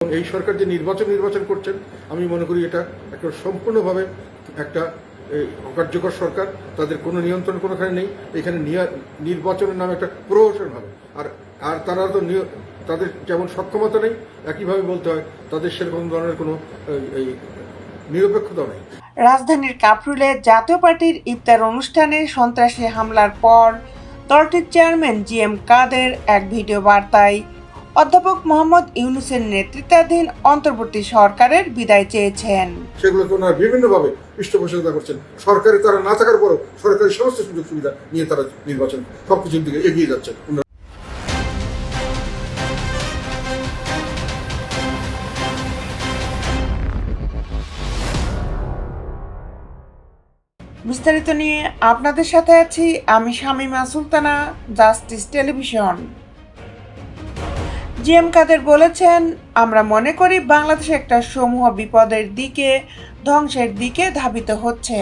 এই সরকার যে নির্বাচন করছেন আমি মনে করি এটা একটা সম্পূর্ণভাবে একটা অকার্যকর সরকার। তাদের কোনো নিয়ন্ত্রণ কোনোখানে নেই। এখানে নির্বাচনের নামে একটা প্রহসন হবে। আর তারা তো তাদের যেমন সক্ষমতা নেই, একইভাবে বলতে হয় তাদের সেরকম ধরনের কোনো নিরপেক্ষতা নেই। রাজধানীর কাফরুলে জাতীয় পার্টির ইফতার অনুষ্ঠানে সন্ত্রাসী হামলার পর দলটির চেয়ারম্যান জিএম কাদের এক ভিডিও বার্তায় অধ্যাপক মোহাম্মদ ইউনূসের নেতৃত্বাধীন অন্তর্বর্তী সরকারের বিদায় চেয়েছেন। সেগুলোকে ওনারা বিভিন্নভাবে পৃষ্ঠপোষকতা করছেন। সরকারে তারা না থাকার পরও সরকারি সমস্ত সুযোগ সুবিধা নিয়ে তারা নির্বাচন সবকিছুর দিকে এগিয়ে যাচ্ছেন। বিস্তারিত নিয়ে আপনাদের সাথে আছি আমি Shamima Sultana, justice television. GM Quader বলেছেন, আমরা মনে করি বাংলাদেশ একটা সমূহ বিপদের দিকে, ধ্বংসের দিকে ধাবিত হচ্ছে।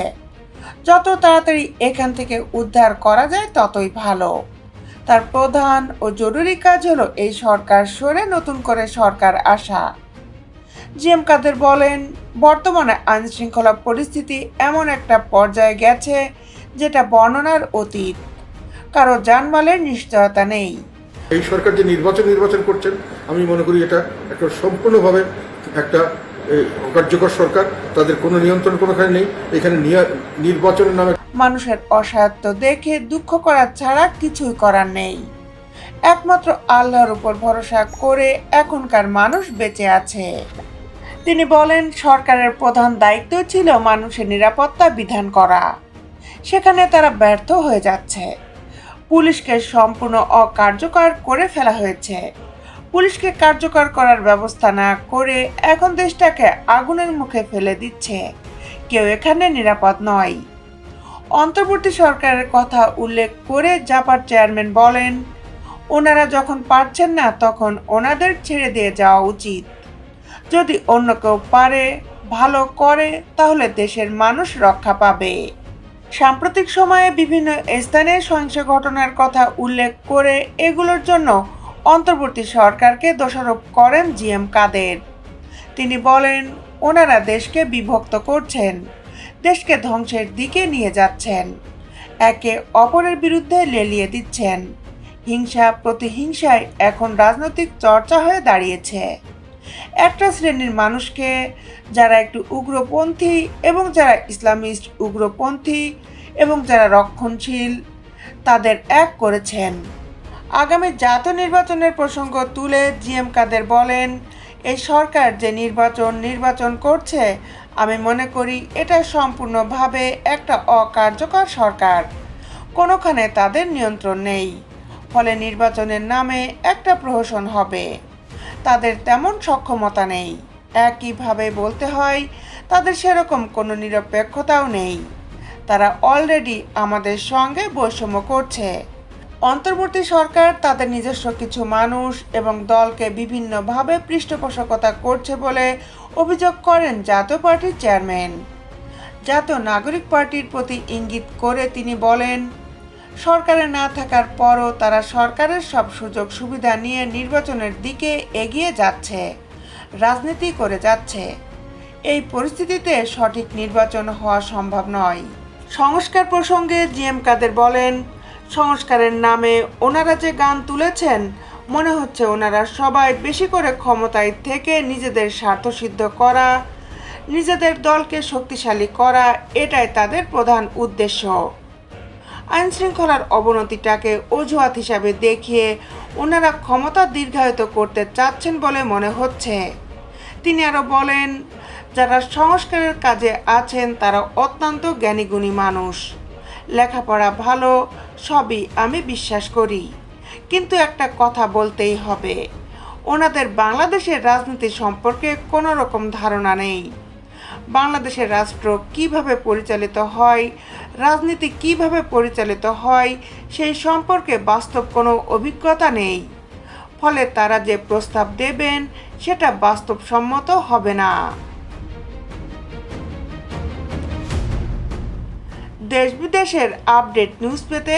যত তাড়াতাড়ি এখান থেকে উদ্ধার করা যায় ততই ভালো। তার প্রধান ও জরুরি কাজ হলো এই সরকার সরে নতুন করে সরকার আসা। জিএম কাদের বলেন, বর্তমানে আইনশৃঙ্খলা পরিস্থিতি এমন একটা পর্যায়ে গেছে যেটা বর্ণনার অতীত। কারো জানমালের নিশ্চয়তা নেই। এই সরকার যে নির্বাচন করছেন আমি মনে করি এটা একটা সম্পূর্ণভাবে একটা অকার্যকর সরকার। তাদের কোনো নিয়ন্ত্রণ কোনোখানে নেই। এখানে নির্বাচনের নামে মানুষের অসহায়ত্ব দেখে দুঃখ করার ছাড়া কিছুই করার নেই। একমাত্র আল্লাহর উপর ভরসা করে এখনকার মানুষ বেঁচে আছে। তিনি বলেন, সরকারের প্রধান দায়িত্ব ছিল মানুষের নিরাপত্তা বিধান করা। সেখানে তারা ব্যর্থ হয়ে যাচ্ছে। পুলিশকে সম্পূর্ণ অকার্যকর করে ফেলা হয়েছে। পুলিশকে কার্যকর করার ব্যবস্থা না করে এখন দেশটাকে আগুনের মুখে ফেলে দিচ্ছে। কেউ এখানে নিরাপদ নয়। অন্তর্বর্তী সরকারের কথা উল্লেখ করে জাপার চেয়ারম্যান বলেন, ওনারা যখন পারছেন না তখন ওনাদের ছেড়ে দিয়ে যাওয়া উচিত। যদি অন্য কেউ পারে, ভালো করে, তাহলে দেশের মানুষ রক্ষা পাবে। সাম্প্রতিক সময়ে বিভিন্ন স্থানে সহিংস ঘটনার কথা উল্লেখ করে এগুলোর জন্য অন্তর্বর্তী সরকারকে দোষারোপ করেন জিএম কাদের। তিনি বলেন, ওনারা দেশকে বিভক্ত করছেন, দেশকে ধ্বংসের দিকে নিয়ে যাচ্ছেন, একে অপরের বিরুদ্ধে লেলিয়ে দিচ্ছেন। হিংসা প্রতিহিংসায় এখন রাজনৈতিক চর্চা হয়ে দাঁড়িয়েছে। একটা শ্রেণীর মানুষকে, যারা একটু উগ্রপন্থী এবং যারা ইসলামিস্ট উগ্রপন্থী এবং যারা রক্ষণশীল, তাদের এক করেছেন। আগামী জাতীয় নির্বাচনের প্রসঙ্গ তুলে জিএম কাদের বলেন, এই সরকার যে নির্বাচন করছে আমি মনে করি এটা সম্পূর্ণভাবে একটা অকার্যকর সরকার। কোনোখানে তাদের নিয়ন্ত্রণ নেই। ফলে নির্বাচনের নামে একটা প্রহসন হবে। তাদের তেমন সক্ষমতা নেই। একইভাবে বলতে হয় তাদের সেরকম কোনো নিরপেক্ষতাও নেই। তারা অলরেডি আমাদের সঙ্গে বৈষম্য করছে। অন্তর্বর্তী সরকার তাদের নিজস্ব কিছু মানুষ এবং দলকে বিভিন্নভাবে পৃষ্ঠপোষকতা করছে বলে অভিযোগ করেন জাতীয় পার্টির চেয়ারম্যান। জাতীয় নাগরিক পার্টির প্রতি ইঙ্গিত করে তিনি বলেন, সরকারে না থাকার পরও তারা সরকারের সব সুযোগ সুবিধা নিয়ে নির্বাচনের দিকে এগিয়ে যাচ্ছে, রাজনীতি করে যাচ্ছে। এই পরিস্থিতিতে সঠিক নির্বাচন হওয়া সম্ভব নয়। সংস্কার প্রসঙ্গে জিএম কাদের বলেন, সংস্কারের নামে ওনারা যে গান তুলেছেন, মনে হচ্ছে ওনারা সবাই বেশি করে ক্ষমতায় থেকে নিজেদের স্বার্থসিদ্ধ করা, নিজেদের দলকে শক্তিশালী করা, এটাই তাদের প্রধান উদ্দেশ্য। আইনশৃঙ্খলার অবনতিটাকে অজুহাত হিসাবে দেখিয়ে ওনারা ক্ষমতা দীর্ঘায়িত করতে চাচ্ছেন বলে মনে হচ্ছে। তিনি আরও বলেন, যারা সংস্কারের কাজে আছেন তারা অত্যন্ত জ্ঞানীগুণী মানুষ, লেখাপড়া ভালো, সবই আমি বিশ্বাস করি। কিন্তু একটা কথা বলতেই হবে, ওনাদের বাংলাদেশের রাজনীতি সম্পর্কে কোনো রকম ধারণা নেই। বাংলাদেশের রাষ্ট্র কিভাবে পরিচালিত হয়, রাজনীতি কিভাবে পরিচালিত হয় সেই সম্পর্কে বাস্তব কোনো অভিজ্ঞতা নেই। ফলে তারা যে প্রস্তাব দেবেন সেটা বাস্তবসম্মত হবে না। দেশ বিদেশের আপডেট নিউজ পেতে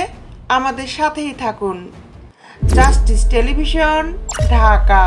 আমাদের সাথেই থাকুন। Justice television, Dhaka.